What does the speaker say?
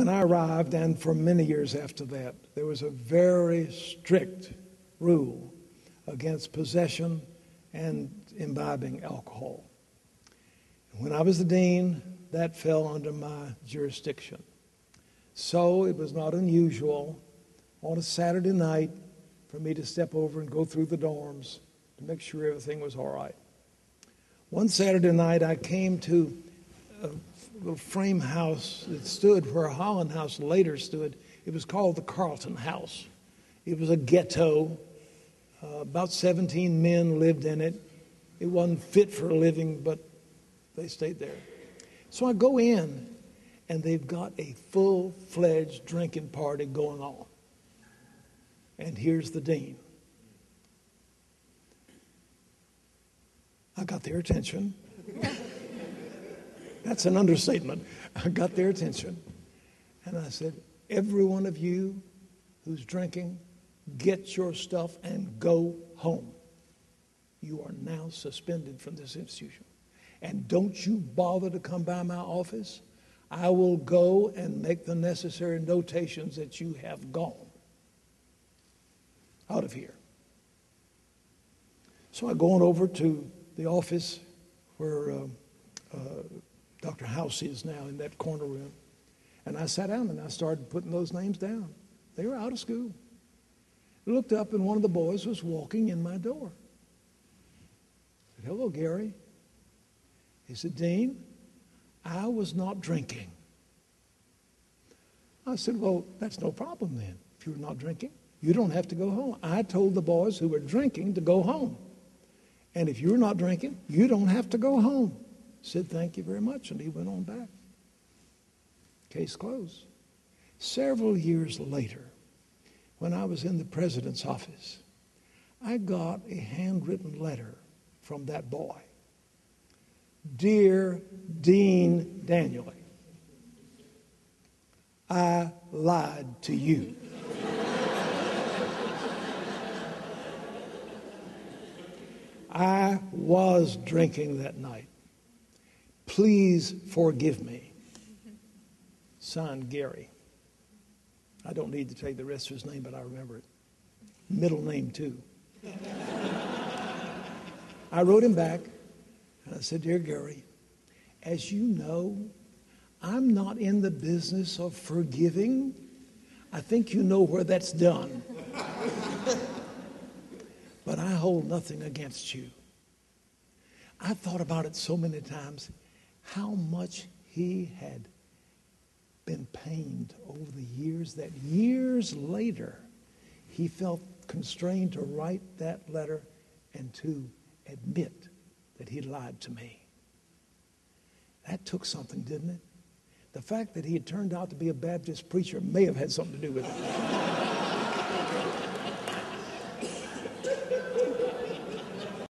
When I arrived, and for many years after that, there was a very strict rule against possession and imbibing alcohol. When I was the dean, that fell under my jurisdiction. So it was not unusual on a Saturday night for me to step over and go through the dorms to make sure everything was all right. One Saturday night, I came to a little frame house that stood where Holland House later stood. It was called the Carlton House. It was a ghetto. About 17 men lived in it. It wasn't fit for a living, but they stayed there. So I go in, and they've got a full-fledged drinking party going on. And here's the dean. I got their attention. That's an understatement. I got their attention. And I said, every one of you who's drinking, get your stuff and go home. You are now suspended from this institution. And don't you bother to come by my office. I will go and make the necessary notations that you have gone out of here. So I go on over to the office where Dr. House is now, in that corner room. And I sat down and I started putting those names down. They were out of school. I looked up and one of the boys was walking in my door. I said, hello, Gary. He said, Dean, I was not drinking. I said, well, that's no problem then. If you're not drinking, you don't have to go home. I told the boys who were drinking to go home. And if you're not drinking, you don't have to go home. Said, thank you very much. And he went on back. Case closed. Several years later, when I was in the president's office, I got a handwritten letter from that boy. Dear Dean Danieley, I lied to you. I was drinking that night. Please forgive me. Signed, Gary. I don't need to tell you the rest of his name, but I remember it. Middle name, too. I wrote him back, and I said, Dear Gary, as you know, I'm not in the business of forgiving. I think you know where that's done. But I hold nothing against you. I thought about it so many times, how much he had been pained over the years, that years later he felt constrained to write that letter and to admit that he lied to me. That took something, didn't it? The fact that he had turned out to be a Baptist preacher may have had something to do with it.